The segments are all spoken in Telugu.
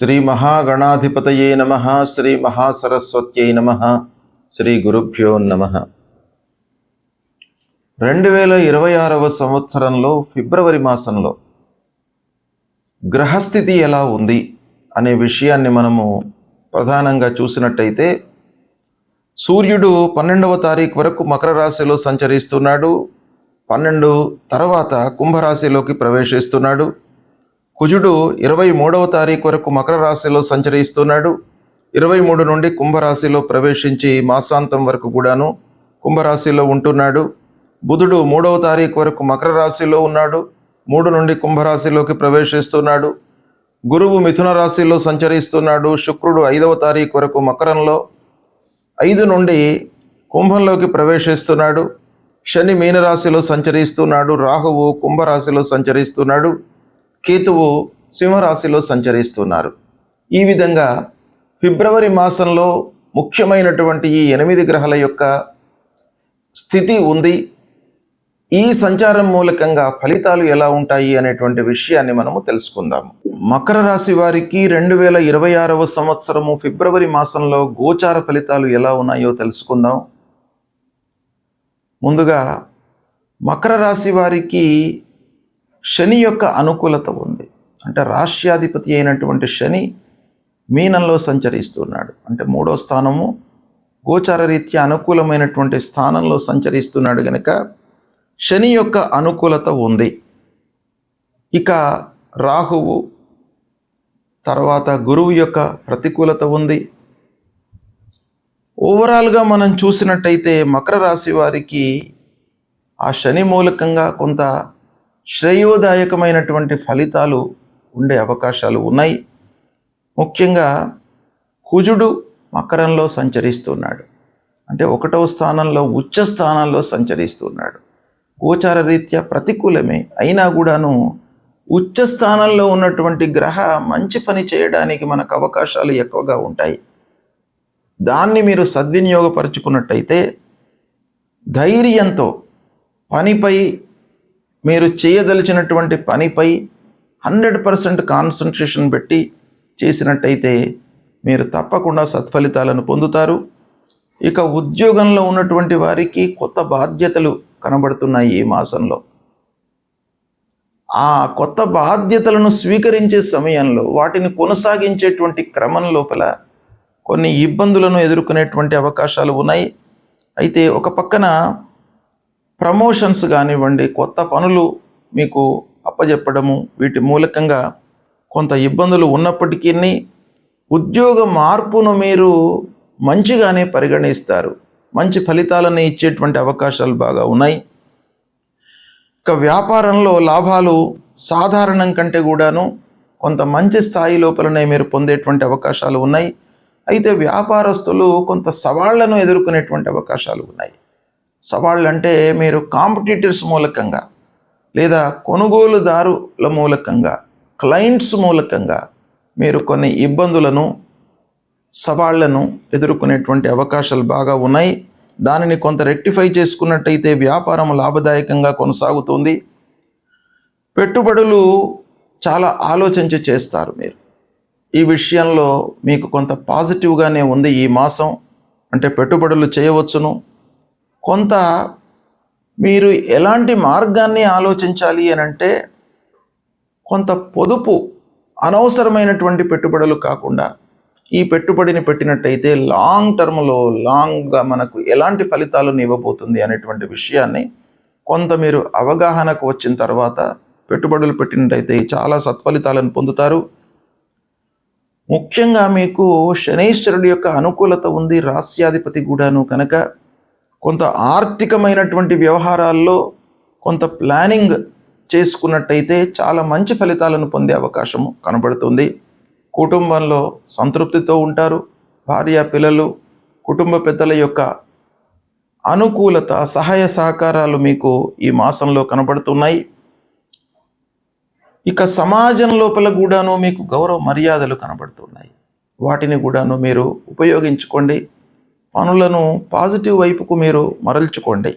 శ్రీ మహాగణాధిపతయే నమః. శ్రీ మహాసరస్వత్యై నమః. శ్రీ గురుభ్యో నమః. 2026 సంవత్సరంలో ఫిబ్రవరి మాసంలో గ్రహస్థితి ఎలా ఉంది అనే విషయాన్ని మనము ప్రధానంగా చూసినట్టయితే, సూర్యుడు 12వ తారీఖు వరకు మకర రాశిలో సంచరిస్తున్నాడు. 12 తర్వాత కుంభరాశిలోకి ప్రవేశిస్తున్నాడు. కుజుడు 23వ తారీఖు వరకు మకర రాశిలో సంచరిస్తున్నాడు. 23 నుండి కుంభరాశిలో ప్రవేశించి మాసాంతం వరకు కూడాను కుంభరాశిలో ఉంటున్నాడు. బుధుడు 3వ తారీఖు వరకు మకర రాశిలో ఉన్నాడు. 3 నుండి కుంభరాశిలోకి ప్రవేశిస్తున్నాడు. గురువు మిథున రాశిలో సంచరిస్తున్నాడు. శుక్రుడు 5వ తారీఖు వరకు మకరంలో, 5 నుండి కుంభంలోకి ప్రవేశిస్తున్నాడు. శని మీనరాశిలో సంచరిస్తున్నాడు. రాహువు కుంభరాశిలో సంచరిస్తున్నాడు. కేతువు సింహరాశిలో సంచరిస్తున్నారు. ఈ విధంగా ఫిబ్రవరి మాసంలో ముఖ్యమైనటువంటి ఈ 8 గ్రహాల యొక్క స్థితి ఉంది. ఈ సంచారం మూలకంగా ఫలితాలు ఎలా ఉంటాయి అనేటువంటి విషయాన్ని మనము తెలుసుకుందాము. మకర రాశి వారికి 2026వ సంవత్సరము ఫిబ్రవరి మాసంలో గోచార ఫలితాలు ఎలా ఉన్నాయో తెలుసుకుందాం. ముందుగా మకర రాశి వారికి శని యొక్క అనుకూలత ఉంది. అంటే రాశ్యాధిపతి అయినటువంటి శని మీనంలో సంచరిస్తున్నాడు. అంటే 3వ స్థానము గోచార రీత్యా అనుకూలమైనటువంటి స్థానంలో సంచరిస్తున్నాడు కనుక శని యొక్క అనుకూలత ఉంది. ఇక రాహువు తర్వాత గురువు యొక్క ప్రతికూలత ఉంది. ఓవరాల్గా మనం చూసినట్టయితే మకర రాశి వారికి ఆ శని మూలకంగా కొంత శ్రేయోదాయకమైనటువంటి ఫలితాలు ఉండే అవకాశాలు ఉన్నాయి. ముఖ్యంగా కుజుడు మకరంలో సంచరిస్తున్నాడు. అంటే 1వ స్థానంలో ఉచ్చ స్థానంలో సంచరిస్తున్నాడు. గోచార రీత్యా ప్రతికూలమే అయినా కూడాను ఉచ్చ స్థానంలో ఉన్నటువంటి గ్రహ మంచి పని చేయడానికి మనకు అవకాశాలు ఎక్కువగా ఉంటాయి. దాన్ని మీరు సద్వినియోగపరుచుకున్నట్టయితే ధైర్యంతో పనిపై మీరు చేయదలిచినటువంటి పనిపై 100% కాన్సన్ట్రేషన్ పెట్టి చేసినట్టయితే మీరు తప్పకుండా సత్ఫలితాలను పొందుతారు. ఇక ఉద్యోగంలో ఉన్నటువంటి వారికి కొత్త బాధ్యతలు కనబడుతున్నాయి. ఈ మాసంలో ఆ కొత్త బాధ్యతలను స్వీకరించే సమయంలో వాటిని కొనసాగించేటువంటి క్రమం లోపల కొన్ని ఇబ్బందులను ఎదుర్కొనేటువంటి అవకాశాలు ఉన్నాయి. అయితే ఒక పక్కన ప్రమోషన్స్ కానివ్వండి, కొత్త పనులు మీకు అప్పజెప్పడము, వీటి మూలకంగా కొంత ఇబ్బందులు ఉన్నప్పటికీ ఉద్యోగ మార్పును మీరు మంచిగానే పరిగణిస్తారు. మంచి ఫలితాలను ఇచ్చేటువంటి అవకాశాలు బాగా ఉన్నాయి. ఇక వ్యాపారంలో లాభాలు సాధారణం కంటే కూడాను కొంత మంచి స్థాయి లోపలనే మీరు పొందేటువంటి అవకాశాలు ఉన్నాయి. అయితే వ్యాపారస్తులు కొంత సవాళ్లను ఎదుర్కొనేటువంటి అవకాశాలు ఉన్నాయి. సవాళ్ళు అంటే మీరు కాంపిటీటర్స్ మూలకంగా లేదా కొనుగోలుదారుల మూలకంగా, క్లయింట్స్ మూలకంగా మీరు కొన్ని ఇబ్బందులను, సవాళ్లను ఎదుర్కొనేటువంటి అవకాశాలు బాగా ఉన్నాయి. దానిని కొంత రెక్టిఫై చేసుకున్నట్టయితే వ్యాపారం లాభదాయకంగా కొనసాగుతుంది. పెట్టుబడులు చాలా ఆలోచించి చేస్తారు మీరు. ఈ విషయంలో మీకు కొంత పాజిటివ్గానే ఉంది ఈ మాసం. అంటే పెట్టుబడులు చేయవచ్చును. కొంత మీరు ఎలాంటి మార్గాన్ని ఆలోచించాలి అని అంటే కొంత పొదుపు, అనవసరమైనటువంటి పెట్టుబడులు కాకుండా ఈ పెట్టుబడిని పెట్టినట్టయితే లాంగ్ టర్మ్లో లాంగ్గా మనకు ఎలాంటి ఫలితాలను ఇవ్వబోతుంది అనేటువంటి విషయాన్ని కొంత మీరు అవగాహనకు వచ్చిన తర్వాత పెట్టుబడులు పెట్టినట్టయితే చాలా సత్ఫలితాలను పొందుతారు. ముఖ్యంగా మీకు శనీశ్వరుడి యొక్క అనుకూలత ఉంది, రాస్యాధిపతి కూడాను కనుక కొంత ఆర్థికమైనటువంటి వ్యవహారాల్లో కొంత ప్లానింగ్ చేసుకున్నట్టయితే చాలా మంచి ఫలితాలను పొందే అవకాశం కనబడుతుంది. కుటుంబంలో సంతృప్తితో ఉంటారు. భార్య, పిల్లలు, కుటుంబ పెద్దల యొక్క అనుకూలత, సహాయ సహకారాలు మీకు ఈ మాసంలో కనబడుతున్నాయి. ఇక సమాజం లోపల కూడాను మీకు గౌరవ మర్యాదలు కనబడుతున్నాయి. వాటిని కూడాను మీరు ఉపయోగించుకోండి. పనులను పాజిటివ్ వైపుకు మీరు మరల్చుకోండి.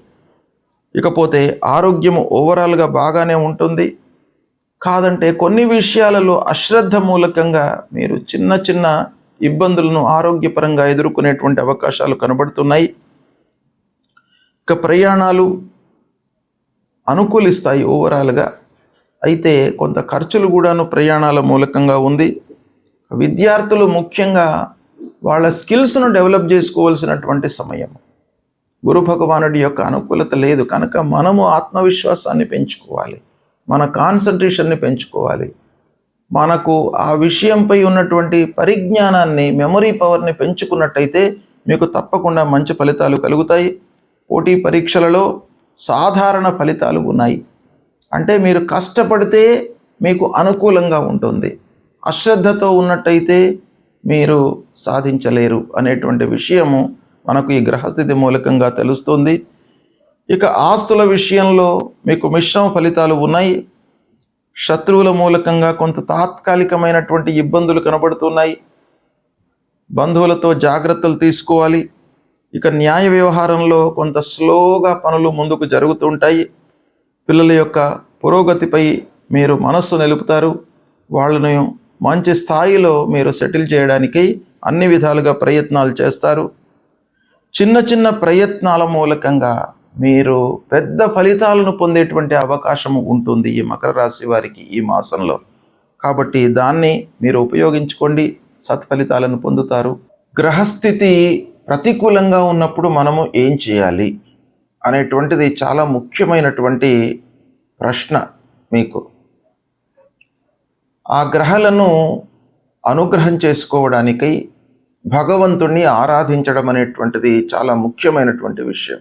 ఇకపోతే ఆరోగ్యము ఓవరాల్గా బాగానే ఉంటుంది. కాదంటే కొన్ని విషయాలలో అశ్రద్ధ మూలకంగా మీరు చిన్న చిన్న ఇబ్బందులను ఆరోగ్యపరంగా ఎదుర్కొనేటువంటి అవకాశాలు కనబడుతున్నాయి. ఇక ప్రయాణాలు అనుకూలిస్తాయి ఓవరాల్గా, అయితే కొంత ఖర్చులు కూడాను ప్రయాణాల మూలకంగా ఉంది. విద్యార్థులు ముఖ్యంగా వాళ్ళ స్కిల్స్ను డెవలప్ చేసుకోవాల్సినటువంటి సమయం. గురు భగవానుడి యొక్క అనుకూలత లేదు కనుక మనము ఆత్మవిశ్వాసాన్ని పెంచుకోవాలి, మన కాన్సన్ట్రేషన్ని పెంచుకోవాలి. మనకు ఆ విషయంపై ఉన్నటువంటి పరిజ్ఞానాన్ని, మెమరీ పవర్ని పెంచుకున్నట్టయితే మీకు తప్పకుండా మంచి ఫలితాలు కలుగుతాయి. పోటీ పరీక్షలలో సాధారణ ఫలితాలు ఉన్నాయి. అంటే మీరు కష్టపడితే మీకు అనుకూలంగా ఉంటుంది, అశ్రద్ధతో ఉన్నట్టయితే మీరు సాధించలేరు అనేటువంటి విషయము మనకు ఈ గ్రహస్థితి మూలకంగా తెలుస్తుంది. ఇక ఆస్తుల విషయంలో మీకు మిశ్రమ ఫలితాలు ఉన్నాయి. శత్రువుల మూలకంగా కొంత తాత్కాలికమైనటువంటి ఇబ్బందులు కనబడుతున్నాయి. బంధువులతో జాగ్రత్తలు తీసుకోవాలి. ఇక న్యాయ వ్యవహారంలో కొంత స్లోగా పనులు ముందుకు జరుగుతుంటాయి. పిల్లల యొక్క పురోగతిపై మీరు మనస్సు నిలుపుతారు. వాళ్ళను మంచి స్థాయిలో మీరు సెటిల్ చేయడానికి అన్ని విధాలుగా ప్రయత్నాలు చేస్తారు. చిన్న చిన్న ప్రయత్నాల మూలకంగా మీరు పెద్ద ఫలితాలను పొందేటువంటి అవకాశం ఉంటుంది ఈ మకర రాశి వారికి ఈ మాసంలో. కాబట్టి దాన్ని మీరు ఉపయోగించుకోండి, సత్ఫలితాలను పొందుతారు. గ్రహస్థితి ప్రతికూలంగా ఉన్నప్పుడు మనము ఏం చేయాలి అనేటువంటిది చాలా ముఖ్యమైనటువంటి ప్రశ్న మీకు. ఆ గ్రహాలను అనుగ్రహం చేసుకోవడానికై భగవంతుణ్ణి ఆరాధించడం అనేటువంటిది చాలా ముఖ్యమైనటువంటి విషయం.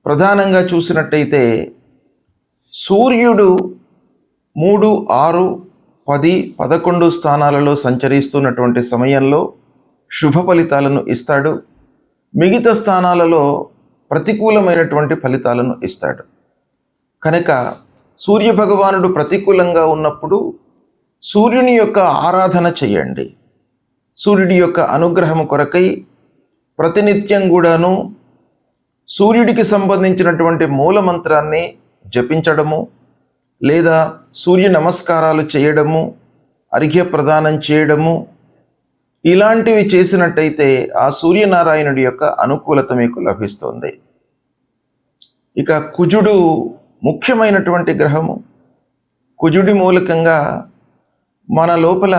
ప్రధానంగా చూసినట్టయితే సూర్యుడు 3, 6, 10, 11 స్థానాలలో సంచరిస్తున్నటువంటి సమయంలో శుభ ఫలితాలను ఇస్తాడు. మిగతా స్థానాలలో ప్రతికూలమైనటువంటి ఫలితాలను ఇస్తాడు. కనుక సూర్య భగవానుడు ప్రతికూలంగా ఉన్నప్పుడు సూర్యుని యొక్క ఆరాధన చేయండి. సూర్యుడి యొక్క అనుగ్రహం కొరకై ప్రతినిత్యం కూడాను సూర్యుడికి సంబంధించినటువంటి మూలమంత్రాన్ని జపించడము, లేదా సూర్య నమస్కారాలు చేయడము, అర్ఘ్య ప్రదానం చేయడము, ఇలాంటివి చేసినట్టయితే ఆ సూర్యనారాయణుడి యొక్క అనుకూలత మీకు లభిస్తుంది. ఇక కుజుడు ముఖ్యమైనటువంటి గ్రహము. కుజుడి మూలకంగా మన లోపల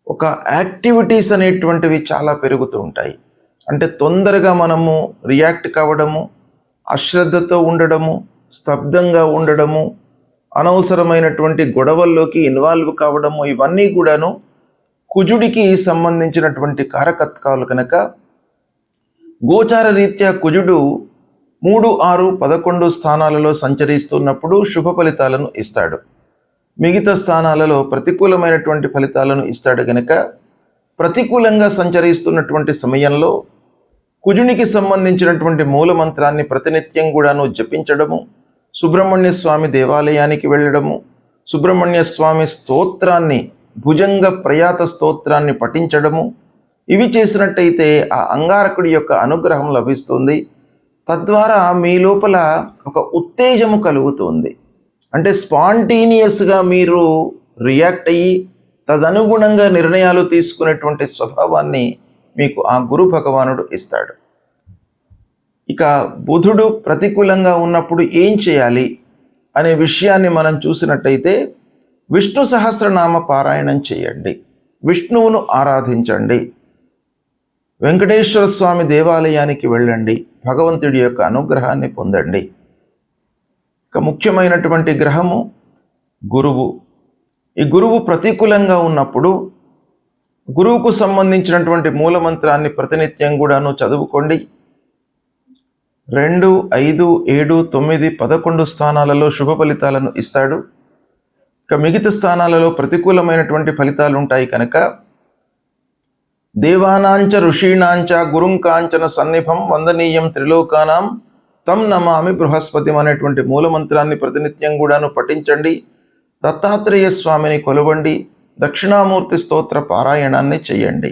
ఒక యాక్టివిటీస్ అనేటువంటివి చాలా పెరుగుతూ ఉంటాయి. అంటే తొందరగా మనము రియాక్ట్ కావడము, అశ్రద్ధతో ఉండడము, స్తబ్దంగా ఉండడము, అనవసరమైనటువంటి గొడవల్లోకి ఇన్వాల్వ్ కావడము, ఇవన్నీ కూడాను కుజుడికి సంబంధించినటువంటి కారకత్వాలు. కనుక గోచార రీత్యా కుజుడు 3, 6, 11 స్థానాలలో సంచరిస్తున్నప్పుడు శుభ ఫలితాలను ఇస్తాడు. మిగతా స్థానాలలో ప్రతికూలమైనటువంటి ఫలితాలను ఇస్తాడు. కనుక ప్రతికూలంగా సంచరిస్తున్నటువంటి సమయంలో కుజునికి సంబంధించినటువంటి మూలమంత్రాన్ని ప్రతినిత్యం కూడాను జపించడము, సుబ్రహ్మణ్య స్వామి దేవాలయానికి వెళ్ళడము, సుబ్రహ్మణ్య స్వామి స్తోత్రాన్ని, భుజంగ ప్రయాత స్తోత్రాన్ని పఠించడము, ఇవి చేసినట్టయితే ఆ అంగారకుడి యొక్క అనుగ్రహం లభిస్తుంది. తద్వారా మీ లోపల ఒక ఉత్తేజము కలుగుతుంది. అంటే స్పాంటేనియస్గా మీరు రియాక్ట్ అయ్యి తదనుగుణంగా నిర్ణయాలు తీసుకునేటువంటి స్వభావాన్ని మీకు ఆ గురు భగవానుడు ఇస్తాడు. ఇక బుధుడు ప్రతికూలంగా ఉన్నప్పుడు ఏం చేయాలి అనే విషయాన్ని మనం చూసినట్టయితే విష్ణు సహస్రనామ పారాయణం చేయండి, విష్ణువును ఆరాధించండి, వెంకటేశ్వర స్వామి దేవాలయానికి వెళ్ళండి, భగవంతుడి యొక్క అనుగ్రహాన్ని పొందండి. ఇక ముఖ్యమైనటువంటి గ్రహము గురువు. ఈ గురువు ప్రతికూలంగా ఉన్నప్పుడు గురువుకు సంబంధించినటువంటి మూలమంత్రాన్ని ప్రతినిత్యం కూడాను చదువుకోండి. 2, 5, 7, 9, 11 స్థానాలలో శుభ ఫలితాలను ఇస్తాడు. ఇక మిగతా స్థానాలలో ప్రతికూలమైనటువంటి ఫలితాలు ఉంటాయి. కనుక దేవానాంచ ఋషీణాంచ గురుం కాంచన సన్నిభం వందనీయం త్రిలోకానాం తం నమామి బృహస్పతి అనేటువంటి మూలమంత్రాన్ని ప్రతినిత్యం కూడాను పఠించండి. దత్తాత్రేయ స్వామిని కొలవండి, దక్షిణామూర్తి స్తోత్ర పారాయణాన్ని చేయండి.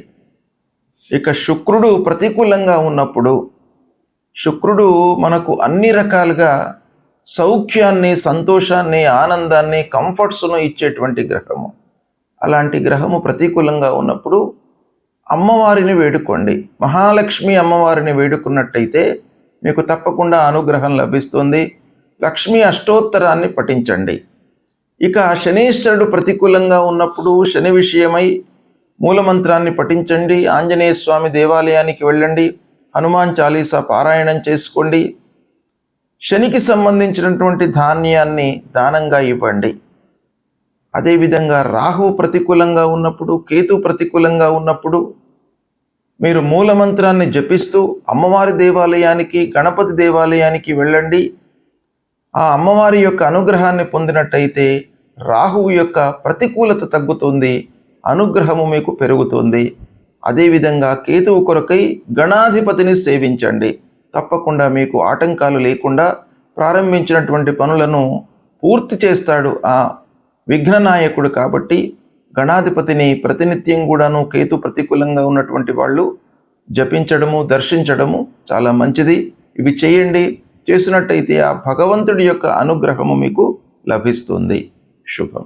ఇక శుక్రుడు ప్రతికూలంగా ఉన్నప్పుడు శుక్రుడు మనకు అన్ని రకాలుగా సౌఖ్యాన్ని, సంతోషాన్ని, ఆనందాన్ని, కంఫర్ట్స్ను ఇచ్చేటువంటి గ్రహము. అలాంటి గ్రహము ప్రతికూలంగా ఉన్నప్పుడు అమ్మవారిని వేడుకోండి. మహాలక్ష్మి అమ్మవారిని వేడుకున్నట్టయితే మీకు తప్పకుండా అనుగ్రహం లభిస్తుంది. లక్ష్మీ అష్టోత్తరాన్ని పఠించండి. ఇక శనీశ్వరుడు ప్రతికూలంగా ఉన్నప్పుడు శని విషయమై మూలమంత్రాన్ని పఠించండి. ఆంజనేయ స్వామి దేవాలయానికి వెళ్ళండి. హనుమాన్ చాలీసా పారాయణం చేసుకోండి. శనికి సంబంధించినటువంటి ధాన్యాన్ని దానంగా ఇవ్వండి. అదేవిధంగా రాహువు ప్రతికూలంగా ఉన్నప్పుడు, కేతు ప్రతికూలంగా ఉన్నప్పుడు మీరు మూలమంత్రాన్ని జపిస్తూ అమ్మవారి దేవాలయానికి, గణపతి దేవాలయానికి వెళ్ళండి. ఆ అమ్మవారి యొక్క అనుగ్రహాన్ని పొందినట్టయితే రాహువు యొక్క ప్రతికూలత తగ్గుతుంది, అనుగ్రహము మీకు పెరుగుతుంది. అదేవిధంగా కేతువు కొరకై గణాధిపతిని సేవించండి. తప్పకుండా మీకు ఆటంకాలు లేకుండా ప్రారంభించినటువంటి పనులను పూర్తి చేస్తాడు ఆ విఘ్ననాయకుడు. కాబట్టి గణాధిపతిని ప్రతినిత్యం కూడాను కేతు ప్రతికూలంగా ఉన్నటువంటి వాళ్ళు జపించడము, దర్శించడము చాలా మంచిది. ఇవి చేయండి. చేసినట్టయితే ఆ భగవంతుడి యొక్క అనుగ్రహము మీకు లభిస్తుంది. శుభం.